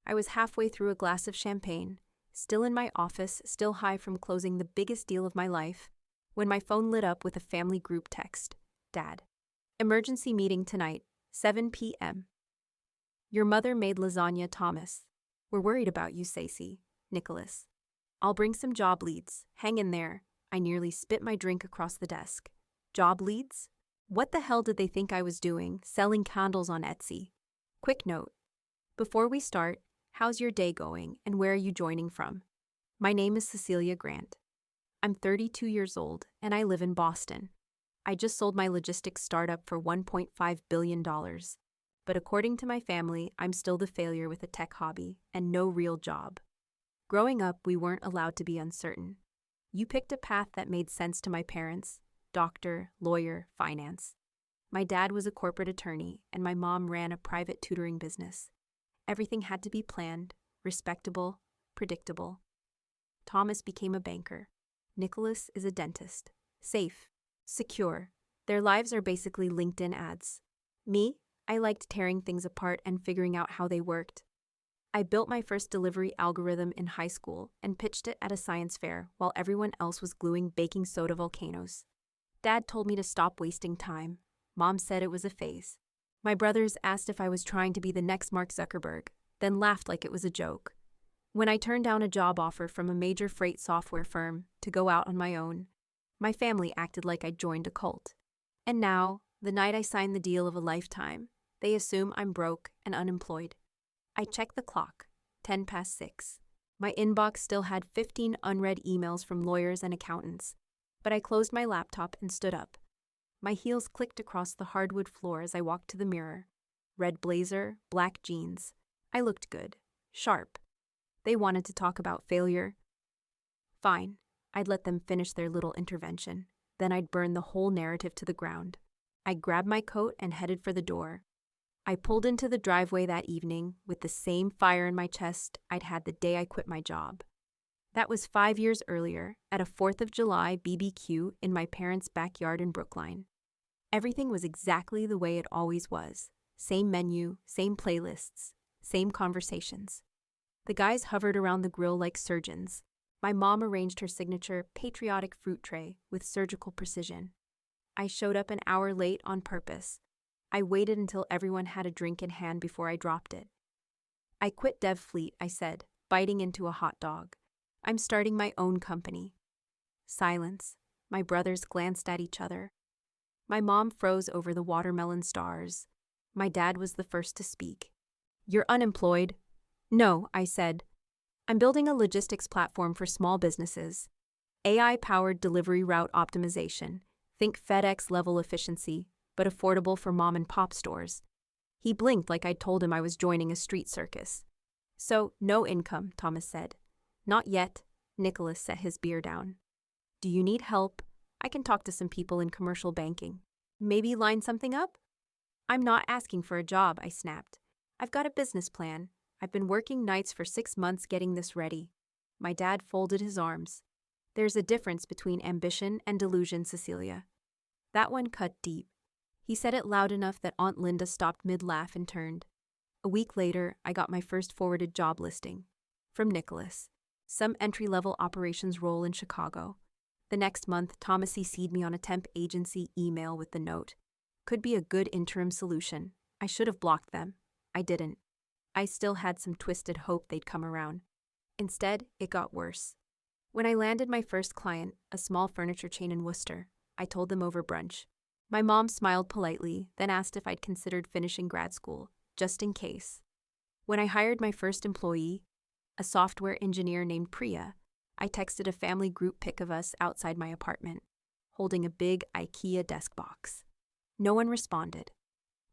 I was halfway through a glass of champagne, still in my office, still high from closing the biggest deal of my life, when my phone lit up with a family group text. Dad. Emergency meeting tonight, 7 p.m. Your mother made lasagna, Thomas. We're worried about you, Stacey. Nicholas. I'll bring some job leads. Hang in there. I nearly spit my drink across the desk. Job leads? What the hell did they think I was doing, selling candles on Etsy? Quick note. Before we start, how's your day going and where are you joining from? My name is Cecilia Grant. I'm 32 years old and I live in Boston. I just sold my logistics startup for $1.5 billion. But according to my family, I'm still the failure with a tech hobby and no real job. Growing up, we weren't allowed to be uncertain. You picked a path that made sense to my parents: doctor, lawyer, finance. My dad was a corporate attorney, and my mom ran a private tutoring business. Everything had to be planned, respectable, predictable. Thomas became a banker. Nicholas is a dentist. Safe, secure. Their lives are basically LinkedIn ads. Me, I liked tearing things apart and figuring out how they worked. I built my first delivery algorithm in high school and pitched it at a science fair while everyone else was gluing baking soda volcanoes. Dad told me to stop wasting time. Mom said it was a phase. My brothers asked if I was trying to be the next Mark Zuckerberg, then laughed like it was a joke. When I turned down a job offer from a major freight software firm to go out on my own, my family acted like I'd joined a cult. And now, the night I signed the deal of a lifetime, they assume I'm broke and unemployed. I checked the clock, 10 past 6. My inbox still had 15 unread emails from lawyers and accountants, but I closed my laptop and stood up. My heels clicked across the hardwood floor as I walked to the mirror. Red blazer, black jeans. I looked good, sharp. They wanted to talk about failure. Fine, I'd let them finish their little intervention. Then I'd burn the whole narrative to the ground. I grabbed my coat and headed for the door. I pulled into the driveway that evening with the same fire in my chest I'd had the day I quit my job. That was 5 years earlier, at a 4th of July BBQ in my parents' backyard in Brookline. Everything was exactly the way it always was. Same menu, same playlists, same conversations. The guys hovered around the grill like surgeons. My mom arranged her signature patriotic fruit tray with surgical precision. I showed up an hour late on purpose. I waited until everyone had a drink in hand before I dropped it. I quit DevFleet, I said, biting into a hot dog. I'm starting my own company. Silence. My brothers glanced at each other. My mom froze over the watermelon stars. My dad was the first to speak. You're unemployed? No, I said. I'm building a logistics platform for small businesses. AI-powered delivery route optimization. Think FedEx-level efficiency, but affordable for mom-and-pop stores. He blinked like I'd told him I was joining a street circus. So, no income, Thomas said. Not yet, Nicholas set his beer down. Do you need help? I can talk to some people in commercial banking. Maybe line something up? I'm not asking for a job, I snapped. I've got a business plan. I've been working nights for 6 months getting this ready. My dad folded his arms. There's a difference between ambition and delusion, Cecilia. That one cut deep. He said it loud enough that Aunt Linda stopped mid-laugh and turned. A week later, I got my first forwarded job listing. From Nicholas. Some entry-level operations role in Chicago. The next month, Thomas CC'd me on a temp agency email with the note. Could be a good interim solution. I should have blocked them. I didn't. I still had some twisted hope they'd come around. Instead, it got worse. When I landed my first client, a small furniture chain in Worcester, I told them over brunch. My mom smiled politely, then asked if I'd considered finishing grad school, just in case. When I hired my first employee, a software engineer named Priya, I texted a family group pic of us outside my apartment, holding a big IKEA desk box. No one responded.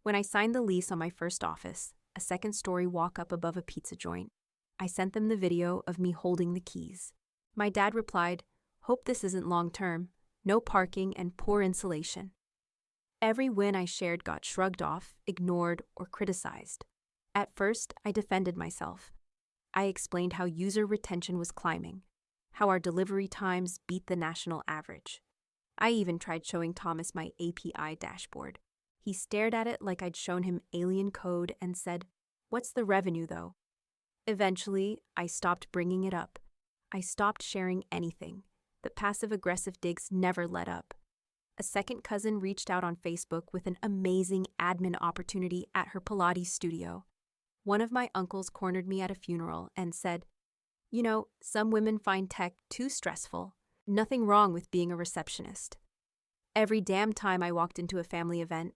When I signed the lease on my first office, a second-story walk-up above a pizza joint, I sent them the video of me holding the keys. My dad replied, "Hope this isn't long-term. No parking and poor insulation." Every win I shared got shrugged off, ignored, or criticized. At first, I defended myself. I explained how user retention was climbing, how our delivery times beat the national average. I even tried showing Thomas my API dashboard. He stared at it like I'd shown him alien code and said, "What's the revenue, though?" Eventually, I stopped bringing it up. I stopped sharing anything. The passive-aggressive digs never let up. A second cousin reached out on Facebook with an amazing admin opportunity at her Pilates studio. One of my uncles cornered me at a funeral and said, "You know, some women find tech too stressful. Nothing wrong with being a receptionist." Every damn time I walked into a family event,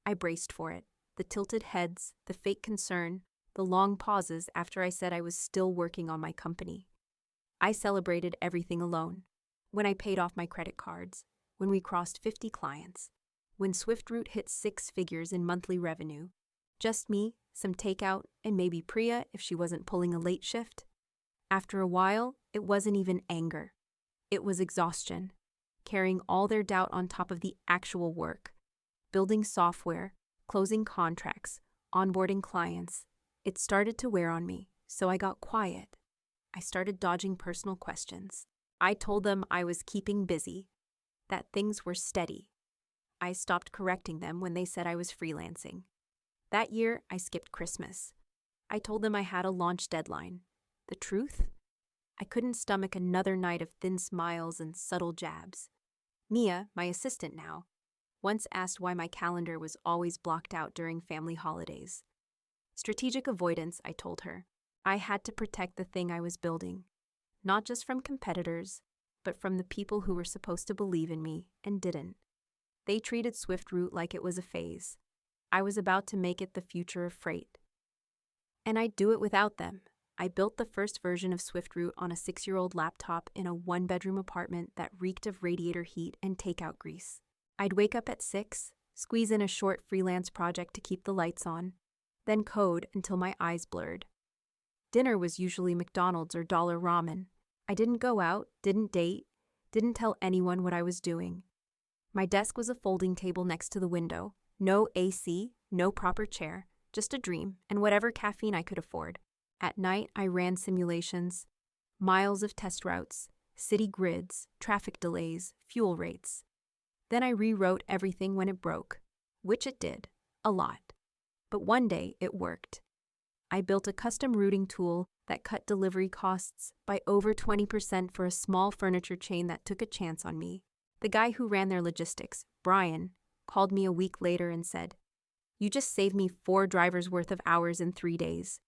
I braced for it. The tilted heads, the fake concern, the long pauses after I said I was still working on my company. I celebrated everything alone. When I paid off my credit cards, when we crossed 50 clients, when SwiftRoute hit 6 figures in monthly revenue, just me, some takeout, and maybe Priya if she wasn't pulling a late shift. After a while, it wasn't even anger. It was exhaustion, carrying all their doubt on top of the actual work, building software, closing contracts, onboarding clients. It started to wear on me, so I got quiet. I started dodging personal questions. I told them I was keeping busy, that things were steady. I stopped correcting them when they said I was freelancing. That year, I skipped Christmas. I told them I had a launch deadline. The truth? I couldn't stomach another night of thin smiles and subtle jabs. Mia, my assistant now, once asked why my calendar was always blocked out during family holidays. Strategic avoidance, I told her. I had to protect the thing I was building, not just from competitors, but from the people who were supposed to believe in me and didn't. They treated SwiftRoute like it was a phase. I was about to make it the future of freight. And I'd do it without them. I built the first version of SwiftRoute on a 6-year-old laptop in a 1-bedroom apartment that reeked of radiator heat and takeout grease. I'd wake up at 6, squeeze in a short freelance project to keep the lights on, then code until my eyes blurred. Dinner was usually McDonald's or dollar ramen. I didn't go out, didn't date, didn't tell anyone what I was doing. My desk was a folding table next to the window. No AC, no proper chair, just a dream and whatever caffeine I could afford. At night, I ran simulations, miles of test routes, city grids, traffic delays, fuel rates. Then I rewrote everything when it broke, which it did, a lot. But one day, it worked. I built a custom routing tool that cut delivery costs by over 20% for a small furniture chain that took a chance on me. The guy who ran their logistics, Brian, called me a week later and said, "You just saved me 4 drivers' worth of hours in 3 days."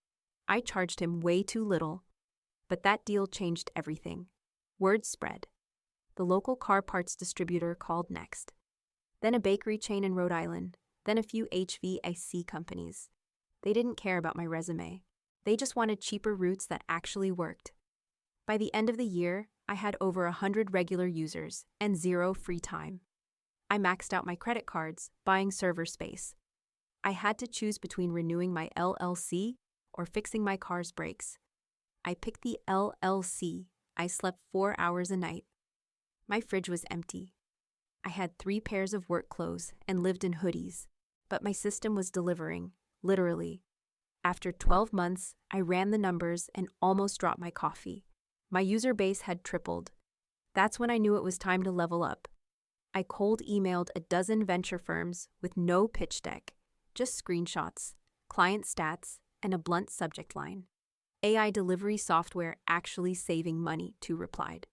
I charged him way too little, but that deal changed everything. Word spread. The local car parts distributor called next. Then a bakery chain in Rhode Island, then a few HVAC companies. They didn't care about my resume. They just wanted cheaper routes that actually worked. By the end of the year, I had over 100 regular users and 0 free time. I maxed out my credit cards, buying server space. I had to choose between renewing my LLC or fixing my car's brakes. I picked the LLC. I slept 4 hours a night. My fridge was empty. I had 3 pairs of work clothes and lived in hoodies, but my system was delivering, literally. After 12 months, I ran the numbers and almost dropped my coffee. My user base had tripled. That's when I knew it was time to level up. I cold emailed a dozen venture firms with no pitch deck, just screenshots, client stats, and a blunt subject line. AI delivery software actually saving money, 2 replied.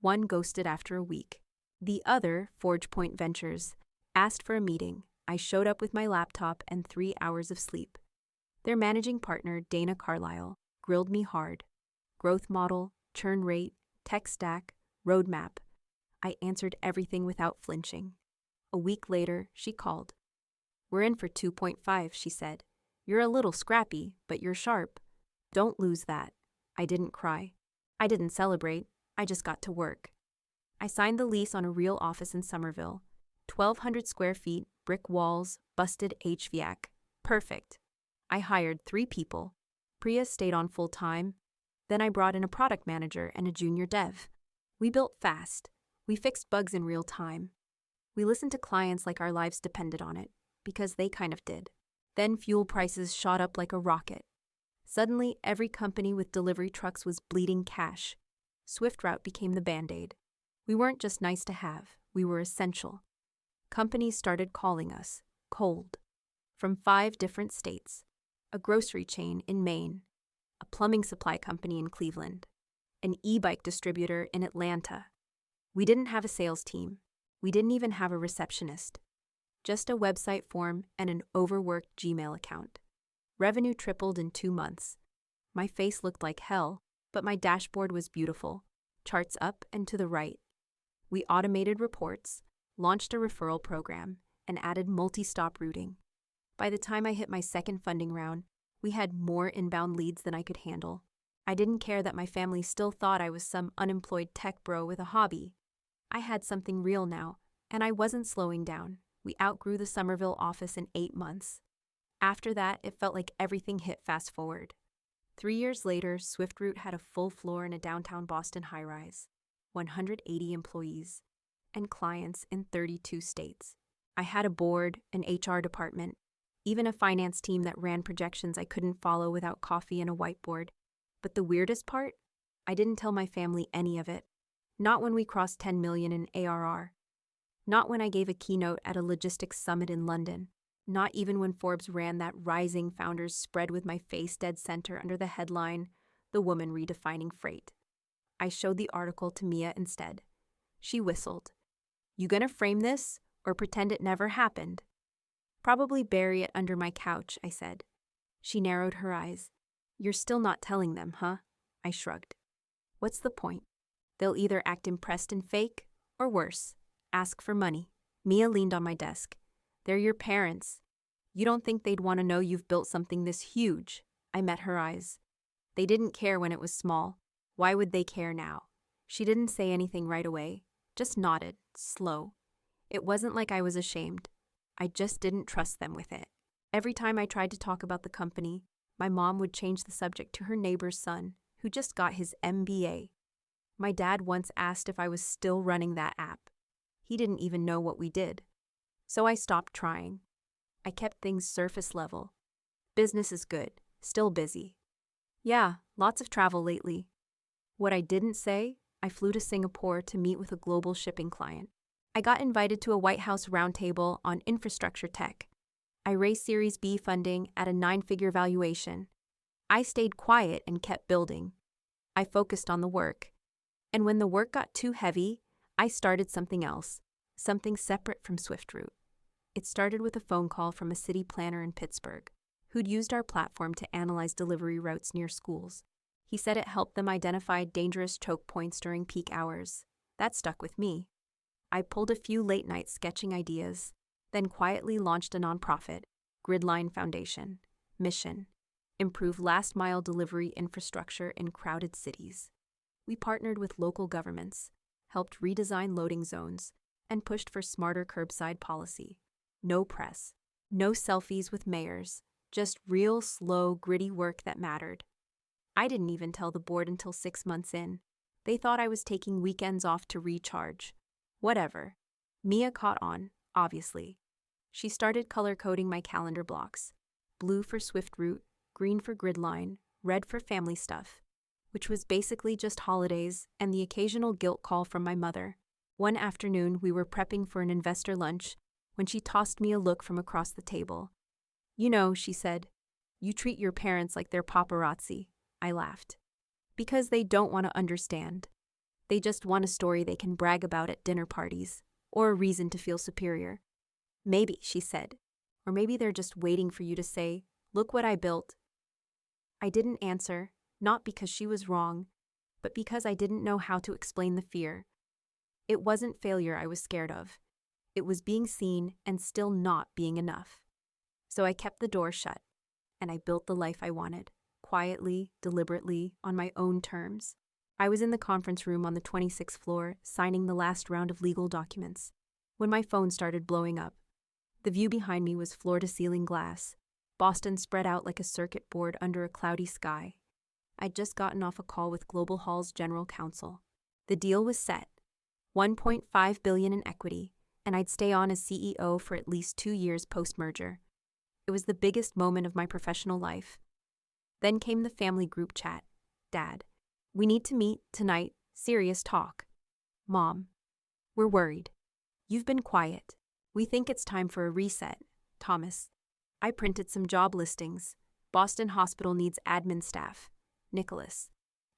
One ghosted after a week. The other, ForgePoint Ventures, asked for a meeting. I showed up with my laptop and 3 hours of sleep. Their managing partner, Dana Carlisle, grilled me hard. Growth model, churn rate, tech stack, roadmap. I answered everything without flinching. A week later, she called. "We're in for 2.5, she said. "You're a little scrappy, but you're sharp. Don't lose that." I didn't cry. I didn't celebrate. I just got to work. I signed the lease on a real office in Somerville. 1,200 square feet, brick walls, busted HVAC. Perfect. I hired 3 people. Priya stayed on full-time. Then I brought in a product manager and a junior dev. We built fast. We fixed bugs in real time. We listened to clients like our lives depended on it, because they kind of did. Then fuel prices shot up like a rocket. Suddenly, every company with delivery trucks was bleeding cash. SwiftRoute became the Band-Aid. We weren't just nice to have, we were essential. Companies started calling us, cold. From 5 different states. A grocery chain in Maine. a plumbing supply company in Cleveland, an e-bike distributor in Atlanta. We didn't have a sales team. We didn't even have a receptionist. Just a website form and an overworked Gmail account. Revenue tripled in 2 months. My face looked like hell, but my dashboard was beautiful, charts up and to the right. We automated reports, launched a referral program, and added multi-stop routing. By the time I hit my second funding round, we had more inbound leads than I could handle. I didn't care that my family still thought I was some unemployed tech bro with a hobby. I had something real now, and I wasn't slowing down. We outgrew the Somerville office in 8 months. After that, it felt like everything hit fast forward. 3 years later, SwiftRoute had a full floor in a downtown Boston high-rise, 180 employees, and clients in 32 states. I had a board, an HR department, even a finance team that ran projections I couldn't follow without coffee and a whiteboard. But the weirdest part? I didn't tell my family any of it. Not when we crossed 10 million in ARR. Not when I gave a keynote at a logistics summit in London. Not even when Forbes ran that Rising Founders spread with my face dead center under the headline, "The Woman Redefining Freight." I showed the article to Mia instead. She whistled. "You gonna frame this, or pretend it never happened?" "Probably bury it under my couch," I said. She narrowed her eyes. "You're still not telling them, huh?" I shrugged. "What's the point? They'll either act impressed and fake, or worse, ask for money." Mia leaned on my desk. "They're your parents. You don't think they'd want to know you've built something this huge?" I met her eyes. "They didn't care when it was small. Why would they care now?" She didn't say anything right away, just nodded, slow. It wasn't like I was ashamed. I just didn't trust them with it. Every time I tried to talk about the company, my mom would change the subject to her neighbor's son, who just got his MBA. My dad once asked if I was still running that app. He didn't even know what we did. So I stopped trying. I kept things surface level. Business is good, still busy. Yeah, lots of travel lately. What I didn't say, I flew to Singapore to meet with a global shipping client. I got invited to a White House roundtable on infrastructure tech. I raised Series B funding at a 9-figure valuation. I stayed quiet and kept building. I focused on the work. And when the work got too heavy, I started something else, something separate from SwiftRoute. It started with a phone call from a city planner in Pittsburgh, who'd used our platform to analyze delivery routes near schools. He said it helped them identify dangerous choke points during peak hours. That stuck with me. I pulled a few late nights sketching ideas, then quietly launched a nonprofit, Gridline Foundation. Mission: improve last-mile delivery infrastructure in crowded cities. We partnered with local governments, helped redesign loading zones, and pushed for smarter curbside policy. No press, no selfies with mayors, just real, slow, gritty work that mattered. I didn't even tell the board until 6 months in. They thought I was taking weekends off to recharge. Whatever. Mia caught on, obviously. She started color-coding my calendar blocks. Blue for SwiftRoute, green for Gridline, red for family stuff, which was basically just holidays and the occasional guilt call from my mother. One afternoon, we were prepping for an investor lunch when she tossed me a look from across the table. "You know," she said, "you treat your parents like they're paparazzi." I laughed. "Because they don't want to understand. They just want a story they can brag about at dinner parties, or a reason to feel superior." "Maybe," she said, "or maybe they're just waiting for you to say, 'Look what I built.'" I didn't answer, not because she was wrong, but because I didn't know how to explain the fear. It wasn't failure I was scared of. It was being seen and still not being enough. So I kept the door shut, and I built the life I wanted, quietly, deliberately, on my own terms. I was in the conference room on the 26th floor, signing the last round of legal documents, when my phone started blowing up. The view behind me was floor-to-ceiling glass, Boston spread out like a circuit board under a cloudy sky. I'd just gotten off a call with Global Hall's general counsel. The deal was set. $1.5 billion in equity, and I'd stay on as CEO for at least 2 years post-merger. It was the biggest moment of my professional life. Then came the family group chat. "Dad, we need to meet tonight, serious talk." "Mom, we're worried. You've been quiet. We think it's time for a reset." "Thomas, I printed some job listings. Boston Hospital needs admin staff. Nicholas.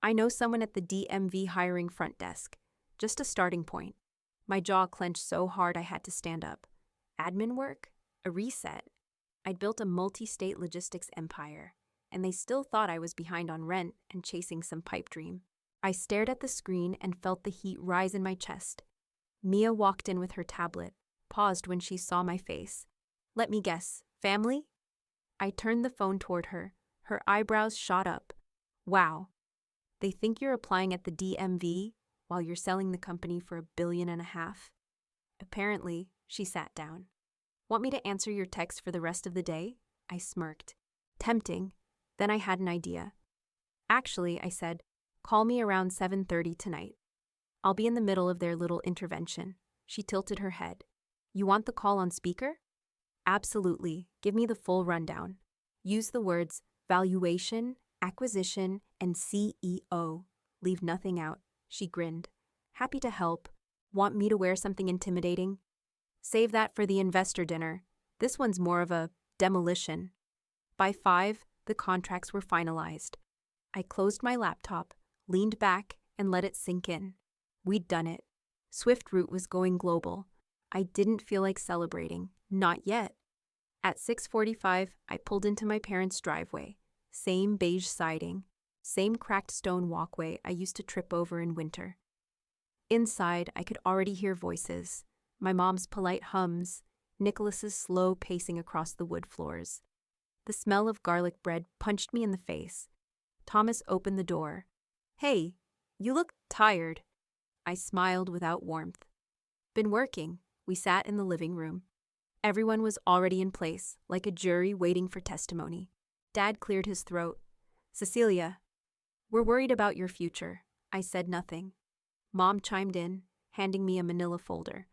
I know someone at the DMV hiring front desk. Just a starting point. My jaw clenched so hard I had to stand up. Admin work? A reset. I'd built a multi-state logistics empire, and they still thought I was behind on rent and chasing some pipe dream. I stared at the screen and felt the heat rise in my chest. Mia walked in with her tablet, paused when she saw my face. Let me guess, family? I turned the phone toward her. Her eyebrows shot up. Wow. They think you're applying at the DMV while you're selling the company for $1.5 billion? Apparently, she sat down. Want me to answer your text for the rest of the day? I smirked. Tempting. Then I had an idea. Actually, I said, call me around 7:30 tonight. I'll be in the middle of their little intervention. She tilted her head. You want the call on speaker? Absolutely. Give me the full rundown. Use the words valuation, acquisition, and CEO. Leave nothing out. She grinned. Happy to help. Want me to wear something intimidating? Save that for the investor dinner. This one's more of a demolition. By 5, the contracts were finalized. I closed my laptop, leaned back, and let it sink in. We'd done it. SwiftRoute was going global. I didn't feel like celebrating. Not yet. At 6:45, I pulled into my parents' driveway. Same beige siding. Same cracked stone walkway I used to trip over in winter. Inside, I could already hear voices. My mom's polite hums, Nicholas's slow pacing across the wood floors. The smell of garlic bread punched me in the face. Thomas opened the door. Hey, you look tired. I smiled without warmth. Been working. We sat in the living room. Everyone was already in place, like a jury waiting for testimony. Dad cleared his throat. Cecilia, we're worried about your future. I said nothing. Mom chimed in, handing me a manila folder.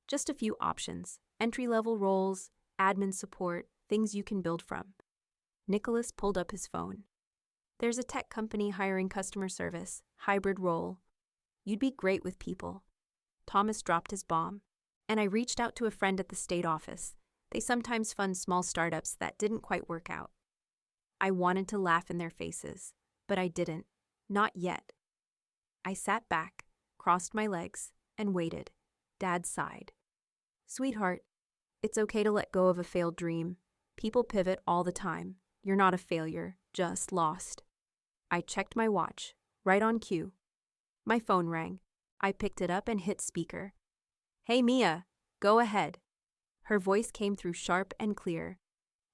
Just a few options. Entry-level roles, admin support, things you can build from. Nicholas pulled up his phone. There's a tech company hiring customer service, hybrid role. You'd be great with people. Thomas dropped his bomb, and I reached out to a friend at the state office. They sometimes fund small startups that didn't quite work out. I wanted to laugh in their faces, but I didn't. Not yet. I sat back, crossed my legs, and waited. Dad sighed. Sweetheart, it's okay to let go of a failed dream. People pivot all the time. You're not a failure, just lost. I checked my watch, right on cue. My phone rang. I picked it up and hit speaker. Hey Mia, go ahead. Her voice came through sharp and clear.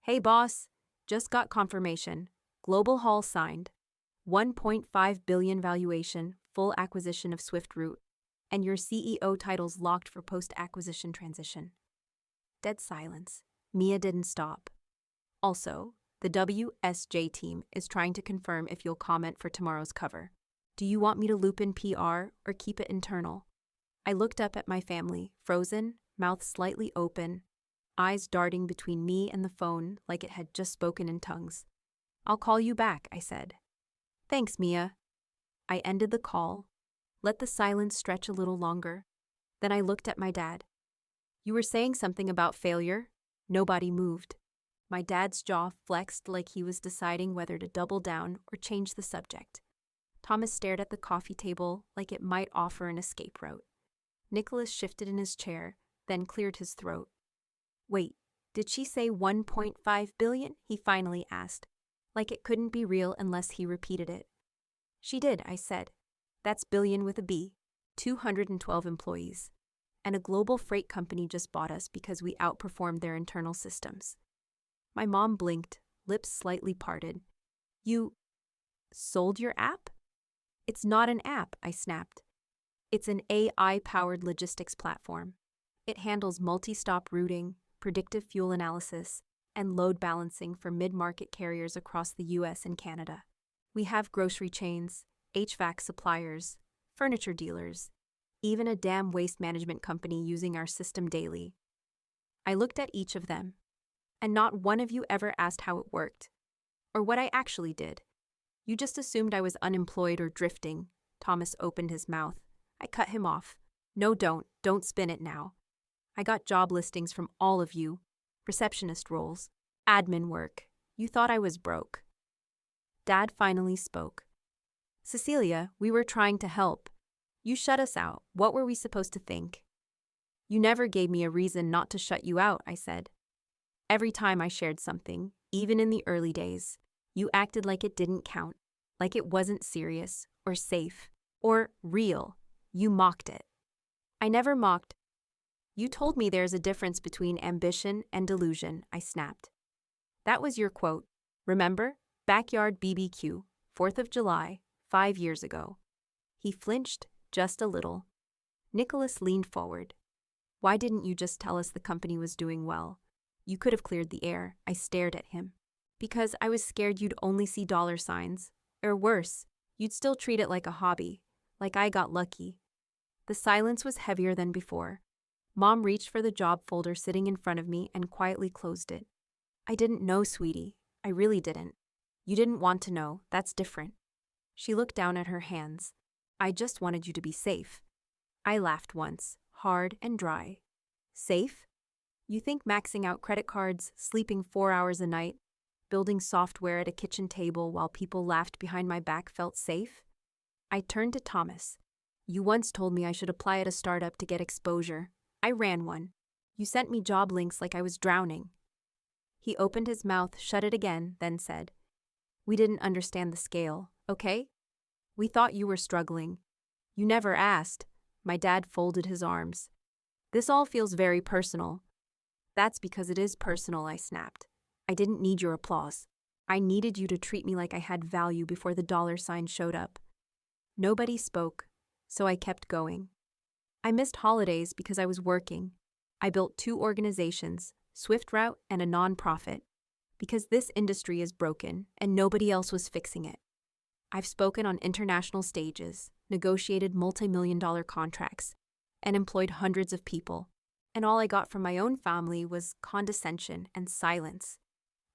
Hey boss, just got confirmation. Global haul signed. $1.5 billion valuation, full acquisition of SwiftRoute, and your CEO title's locked for post-acquisition transition. Dead silence. Mia didn't stop. Also, the WSJ team is trying to confirm if you'll comment for tomorrow's cover. Do you want me to loop in PR or keep it internal? I looked up at my family, frozen, mouth slightly open, eyes darting between me and the phone like it had just spoken in tongues. I'll call you back, I said. Thanks, Mia. I ended the call, let the silence stretch a little longer. Then I looked at my dad. You were saying something about failure? Nobody moved. My dad's jaw flexed like he was deciding whether to double down or change the subject. Thomas stared at the coffee table like it might offer an escape route. Nicholas shifted in his chair, then cleared his throat. Wait, did she say $1.5 billion? He finally asked, like it couldn't be real unless he repeated it. She did, I said. That's billion with a B, 212 employees. And a global freight company just bought us because we outperformed their internal systems. My mom blinked, lips slightly parted. You sold your app? It's not an app, I snapped. It's an AI-powered logistics platform. It handles multi-stop routing, predictive fuel analysis, and load balancing for mid-market carriers across the US and Canada. We have grocery chains, HVAC suppliers, furniture dealers, even a damn waste management company using our system daily. I looked at each of them, and not one of you ever asked how it worked, or what I actually did. You just assumed I was unemployed or drifting. Thomas opened his mouth. I cut him off. No, don't spin it now. I got job listings from all of you, receptionist roles, admin work. You thought I was broke. Dad finally spoke. Cecilia, we were trying to help. You shut us out. What were we supposed to think? You never gave me a reason not to shut you out, I said. Every time I shared something, even in the early days, you acted like it didn't count, like it wasn't serious, or safe, or real. You mocked it. I never mocked. You told me there's a difference between ambition and delusion, I snapped. That was your quote. Remember? Backyard BBQ, 4th of July, 5 years ago. He flinched just a little. Nicholas leaned forward. Why didn't you just tell us the company was doing well? You could have cleared the air. I stared at him. Because I was scared you'd only see dollar signs. Or worse, you'd still treat it like a hobby, like I got lucky. The silence was heavier than before. Mom reached for the job folder sitting in front of me and quietly closed it. I didn't know, sweetie. I really didn't. You didn't want to know. That's different. She looked down at her hands. I just wanted you to be safe. I laughed once, hard and dry. Safe? You think maxing out credit cards, sleeping 4 hours a night, building software at a kitchen table while people laughed behind my back felt safe? I turned to Thomas. You once told me I should apply at a startup to get exposure. I ran one. You sent me job links like I was drowning. He opened his mouth, shut it again, then said, We didn't understand the scale, okay? We thought you were struggling. You never asked. My dad folded his arms. This all feels very personal. That's because it is personal, I snapped. I didn't need your applause. I needed you to treat me like I had value before the dollar sign showed up. Nobody spoke, so I kept going. I missed holidays because I was working. I built 2 organizations, Swift Route and a nonprofit, because this industry is broken and nobody else was fixing it. I've spoken on international stages, negotiated multi-million-dollar contracts, and employed hundreds of people, and all I got from my own family was condescension and silence.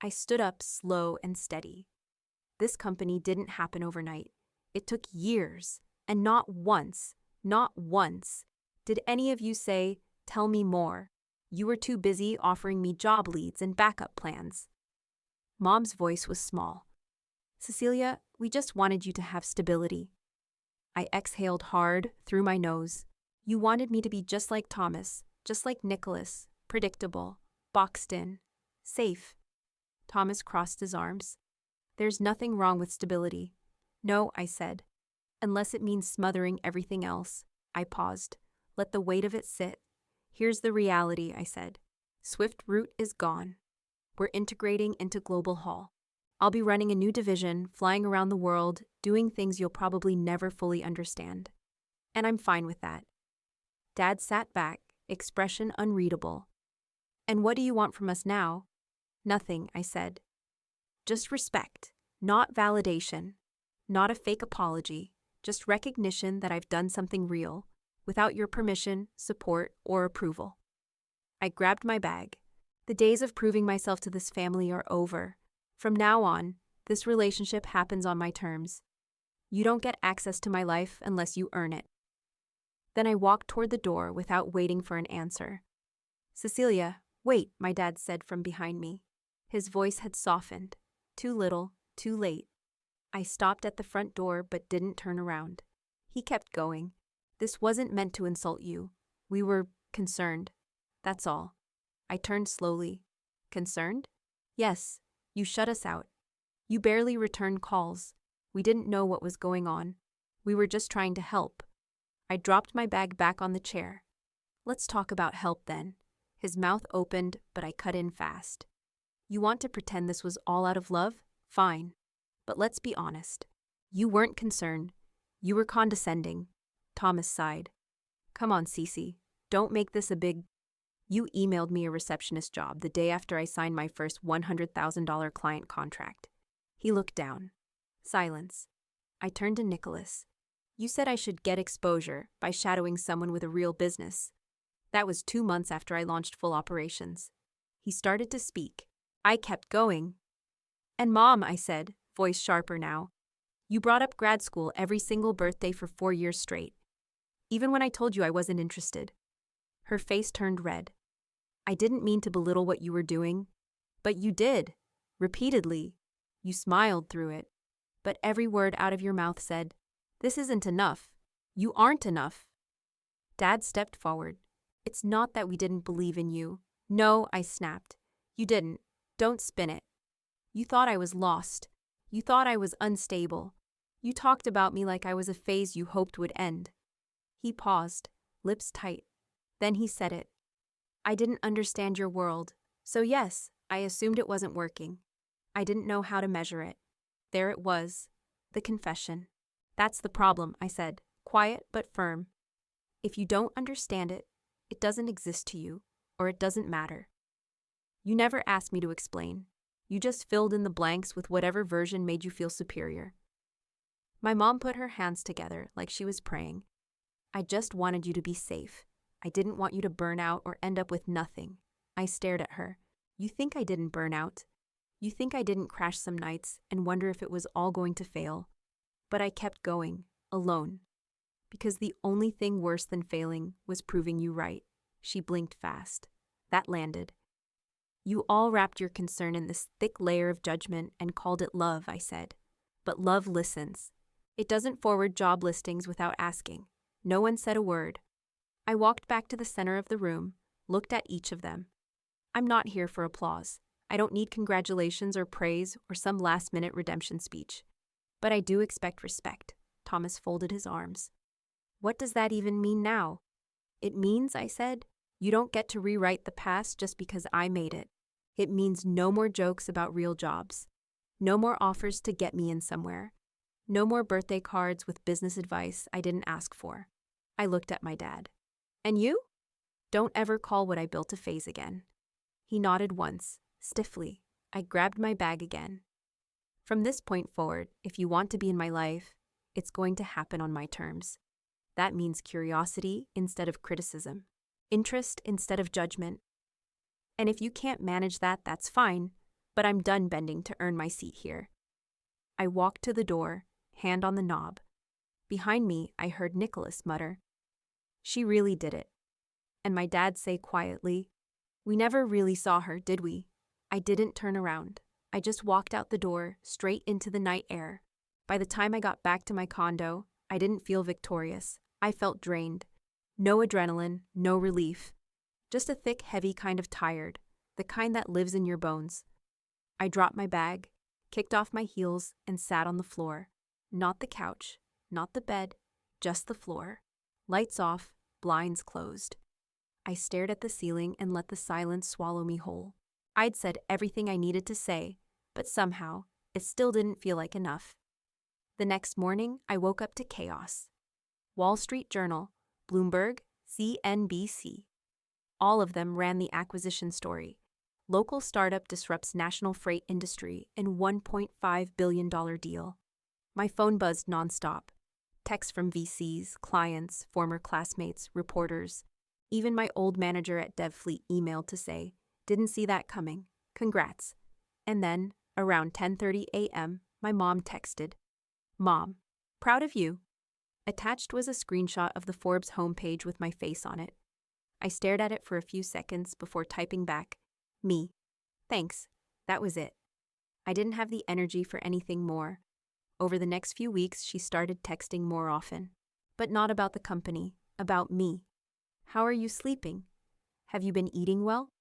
I stood up slow and steady. This company didn't happen overnight. It took years, and not once did any of you say, tell me more. You were too busy offering me job leads and backup plans. Mom's voice was small. Cecilia, we just wanted you to have stability. I exhaled hard through my nose. You wanted me to be just like Thomas, just like Nicholas, predictable, boxed in, safe. Thomas crossed his arms. There's nothing wrong with stability. No, I said. Unless it means smothering everything else. I paused. Let the weight of it sit. Here's the reality, I said. Swift Route is gone. We're integrating into Global Haul. I'll be running a new division, flying around the world, doing things you'll probably never fully understand. And I'm fine with that. Dad sat back, expression unreadable. And what do you want from us now? Nothing, I said. Just respect, not validation, not a fake apology, just recognition that I've done something real, without your permission, support, or approval. I grabbed my bag. The days of proving myself to this family are over. From now on, this relationship happens on my terms. You don't get access to my life unless you earn it. Then I walked toward the door without waiting for an answer. Cecilia, wait, my dad said from behind me. His voice had softened. Too little, too late. I stopped at the front door but didn't turn around. He kept going. This wasn't meant to insult you. We were concerned. That's all. I turned slowly. Concerned? Yes. You shut us out. You barely returned calls. We didn't know what was going on. We were just trying to help. I dropped my bag back on the chair. Let's talk about help then. His mouth opened, but I cut in fast. You want to pretend this was all out of love? Fine. But let's be honest. You weren't concerned. You were condescending. Thomas sighed. Come on, Cece. Don't make this a big... You emailed me a receptionist job the day after I signed my first $100,000 client contract. He looked down. Silence. I turned to Nicholas. You said I should get exposure by shadowing someone with a real business. That was 2 months after I launched full operations. He started to speak. I kept going. And Mom, I said, voice sharper now, you brought up grad school every single birthday for 4 years straight. Even when I told you I wasn't interested. Her face turned red. I didn't mean to belittle what you were doing, but you did. Repeatedly. You smiled through it. But every word out of your mouth said, This isn't enough. You aren't enough. Dad stepped forward. It's not that we didn't believe in you. No, I snapped. You didn't. Don't spin it. You thought I was lost. You thought I was unstable. You talked about me like I was a phase you hoped would end. He paused, lips tight. Then he said it. I didn't understand your world. So yes, I assumed it wasn't working. I didn't know how to measure it. There it was. The confession. That's the problem, I said, quiet but firm. If you don't understand it, it doesn't exist to you, or it doesn't matter. You never asked me to explain. You just filled in the blanks with whatever version made you feel superior. My mom put her hands together like she was praying. I just wanted you to be safe. I didn't want you to burn out or end up with nothing. I stared at her. You think I didn't burn out? You think I didn't crash some nights and wonder if it was all going to fail? But I kept going, alone. Because the only thing worse than failing was proving you right. She blinked fast. That landed. You all wrapped your concern in this thick layer of judgment and called it love, I said. But love listens. It doesn't forward job listings without asking. No one said a word. I walked back to the center of the room, looked at each of them. I'm not here for applause. I don't need congratulations or praise or some last-minute redemption speech. But I do expect respect. Thomas folded his arms. What does that even mean now? It means, I said, you don't get to rewrite the past just because I made it. It means no more jokes about real jobs. No more offers to get me in somewhere. No more birthday cards with business advice I didn't ask for. I looked at my dad. And you? Don't ever call what I built a phase again. He nodded once, stiffly. I grabbed my bag again. From this point forward, if you want to be in my life, it's going to happen on my terms. That means curiosity instead of criticism, interest instead of judgment. And if you can't manage that, that's fine, but I'm done bending to earn my seat here. I walked to the door, hand on the knob. Behind me, I heard Nicholas mutter, "She really did it." And my dad say quietly, "We never really saw her, did we?" I didn't turn around. I just walked out the door, straight into the night air. By the time I got back to my condo, I didn't feel victorious. I felt drained. No adrenaline, no relief. Just a thick, heavy kind of tired, the kind that lives in your bones. I dropped my bag, kicked off my heels, and sat on the floor. Not the couch, not the bed, just the floor. Lights off, blinds closed. I stared at the ceiling and let the silence swallow me whole. I'd said everything I needed to say, but somehow, it still didn't feel like enough. The next morning, I woke up to chaos. Wall Street Journal, Bloomberg, CNBC. All of them ran the acquisition story. Local startup disrupts national freight industry in $1.5 billion deal. My phone buzzed nonstop. Texts from VCs, clients, former classmates, reporters. Even my old manager at DevFleet emailed to say, "Didn't see that coming. Congrats." And then, around 10:30 a.m., my mom texted, "Mom, proud of you." Attached was a screenshot of the Forbes homepage with my face on it. I stared at it for a few seconds before typing back, "Me. Thanks." That was it. I didn't have the energy for anything more. Over the next few weeks, she started texting more often. But not about the company, about me. "How are you sleeping? Have you been eating well?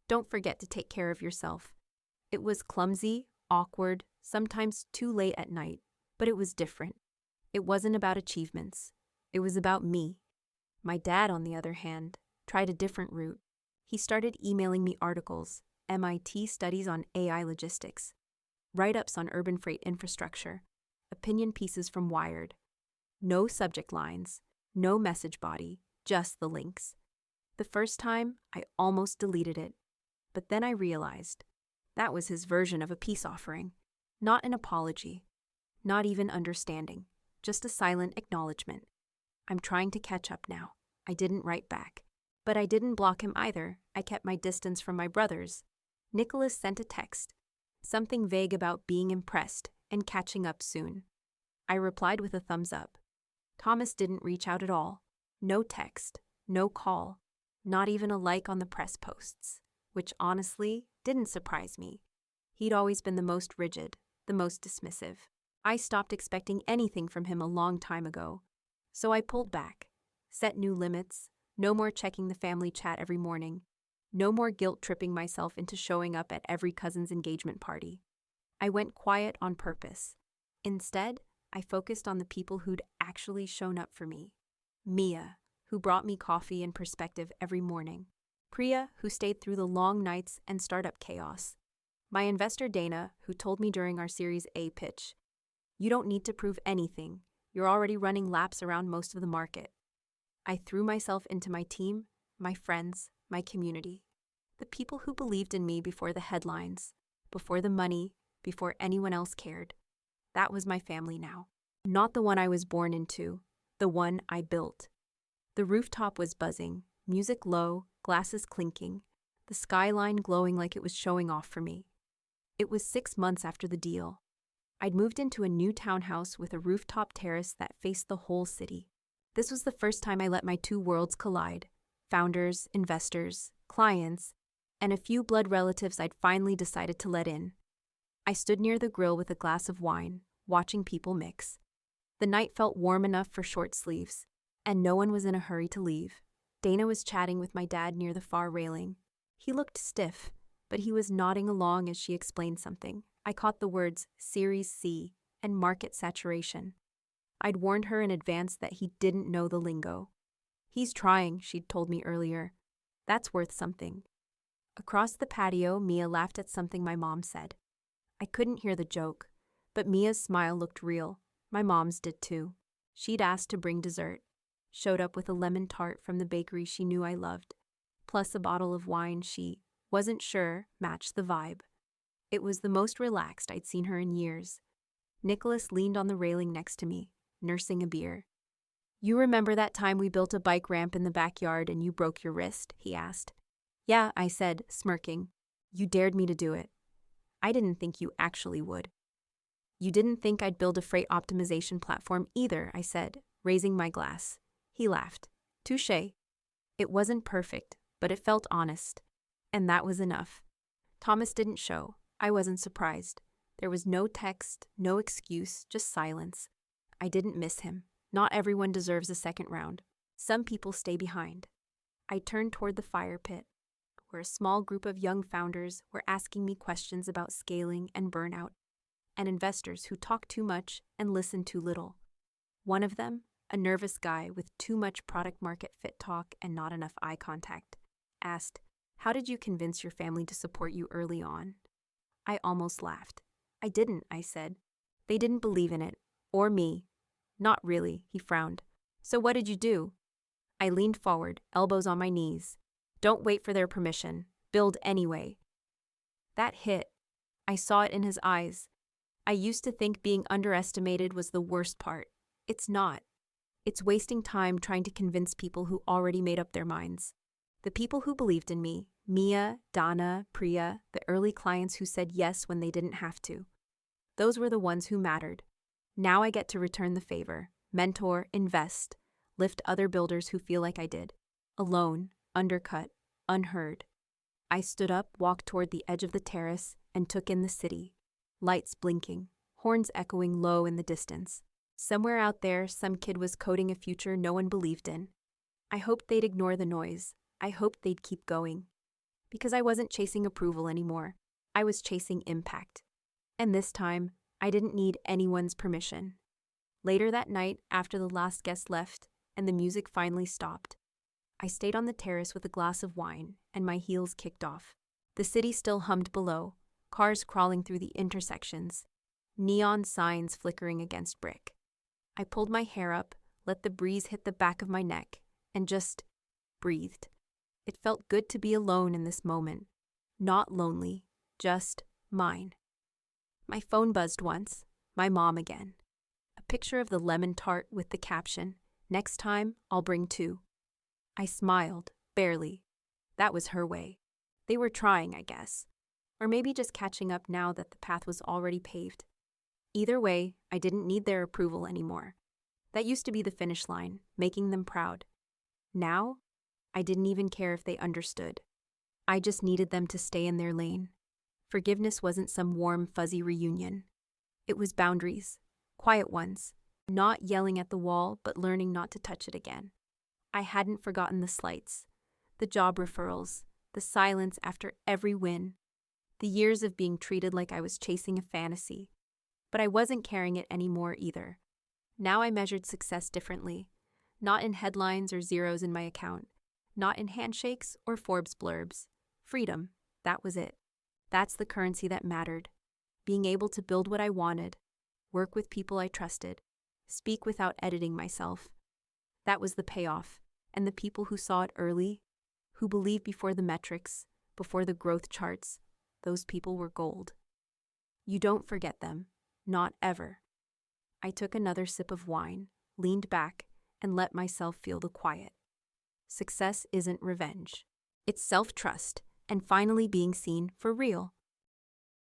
Don't forget to take care of yourself." It was clumsy, awkward, sometimes too late at night, but it was different. It wasn't about achievements. It was about me. My dad, on the other hand, tried a different route. He started emailing me articles, MIT studies on AI logistics, write-ups on urban freight infrastructure, opinion pieces from Wired. No subject lines, no message body, just the links. The first time, I almost deleted it. But then I realized that was his version of a peace offering, not an apology, not even understanding, just a silent acknowledgement. I'm trying to catch up now. I didn't write back. But I didn't block him either. I kept my distance from my brothers. Nicholas sent a text, something vague about being impressed and catching up soon. I replied with a thumbs up. Thomas didn't reach out at all. No text, no call, not even a like on the press posts, which honestly didn't surprise me. He'd always been the most rigid, the most dismissive. I stopped expecting anything from him a long time ago. So I pulled back, set new limits, no more checking the family chat every morning, no more guilt-tripping myself into showing up at every cousin's engagement party. I went quiet on purpose. Instead, I focused on the people who'd actually shown up for me. Mia, who brought me coffee and perspective every morning. Priya, who stayed through the long nights and startup chaos. My investor Dana, who told me during our Series A pitch, "You don't need to prove anything. You're already running laps around most of the market." I threw myself into my team, my friends, my community. The people who believed in me before the headlines, before the money, before anyone else cared. That was my family now. Not the one I was born into, the one I built. The rooftop was buzzing, music low, glasses clinking, the skyline glowing like it was showing off for me. It was 6 months after the deal. I'd moved into a new townhouse with a rooftop terrace that faced the whole city. This was the first time I let my two worlds collide: founders, investors, clients, and a few blood relatives I'd finally decided to let in. I stood near the grill with a glass of wine, watching people mix. The night felt warm enough for short sleeves, and no one was in a hurry to leave. Dana was chatting with my dad near the far railing. He looked stiff, but he was nodding along as she explained something. I caught the words Series C and market saturation. I'd warned her in advance that he didn't know the lingo. "He's trying," she'd told me earlier. "That's worth something." Across the patio, Mia laughed at something my mom said. I couldn't hear the joke, but Mia's smile looked real. My mom's did too. She'd asked to bring dessert, showed up with a lemon tart from the bakery she knew I loved, plus a bottle of wine she wasn't sure matched the vibe. It was the most relaxed I'd seen her in years. Nicholas leaned on the railing next to me, nursing a beer. "You remember that time we built a bike ramp in the backyard and you broke your wrist?" he asked. "Yeah," I said, smirking. "You dared me to do it. I didn't think you actually would." "You didn't think I'd build a freight optimization platform either," I said, raising my glass. He laughed. "Touché." It wasn't perfect, but it felt honest. And that was enough. Thomas didn't show. I wasn't surprised. There was no text, no excuse, just silence. I didn't miss him. Not everyone deserves a second round. Some people stay behind. I turned toward the fire pit, where a small group of young founders were asking me questions about scaling and burnout, and investors who talk too much and listen too little. One of them, a nervous guy with too much product-market fit talk and not enough eye contact, asked, "How did you convince your family to support you early on?" I almost laughed. "I didn't," I said. "They didn't believe in it. Or me." "Not really," he frowned. "So what did you do?" I leaned forward, elbows on my knees. "Don't wait for their permission. Build anyway." That hit. I saw it in his eyes. I used to think being underestimated was the worst part. It's not. It's wasting time trying to convince people who already made up their minds. The people who believed in me, Mia, Dana, Priya, the early clients who said yes when they didn't have to. Those were the ones who mattered. Now I get to return the favor, mentor, invest, lift other builders who feel like I did. Alone, undercut, unheard. I stood up, walked toward the edge of the terrace, and took in the city. Lights blinking, horns echoing low in the distance. Somewhere out there, some kid was coding a future no one believed in. I hoped they'd ignore the noise. I hoped they'd keep going. Because I wasn't chasing approval anymore. I was chasing impact. And this time, I didn't need anyone's permission. Later that night, after the last guest left and the music finally stopped, I stayed on the terrace with a glass of wine and my heels kicked off. The city still hummed below, cars crawling through the intersections, neon signs flickering against brick. I pulled my hair up, let the breeze hit the back of my neck, and just breathed. It felt good to be alone in this moment. Not lonely, just mine. My phone buzzed once, my mom again. A picture of the lemon tart with the caption, "Next time, I'll bring 2." I smiled, barely. That was her way. They were trying, I guess. Or maybe just catching up now that the path was already paved. Either way, I didn't need their approval anymore. That used to be the finish line, making them proud. Now, I didn't even care if they understood. I just needed them to stay in their lane. Forgiveness wasn't some warm, fuzzy reunion. It was boundaries. Quiet ones, not yelling at the wall, but learning not to touch it again. I hadn't forgotten the slights, the job referrals, the silence after every win, the years of being treated like I was chasing a fantasy. But I wasn't carrying it anymore either. Now I measured success differently, not in headlines or zeros in my account, not in handshakes or Forbes blurbs. Freedom, that was it. That's the currency that mattered. Being able to build what I wanted, work with people I trusted, speak without editing myself. That was the payoff, and the people who saw it early, who believed before the metrics, before the growth charts, those people were gold. You don't forget them, not ever. I took another sip of wine, leaned back, and let myself feel the quiet. Success isn't revenge. It's self-trust and finally being seen for real.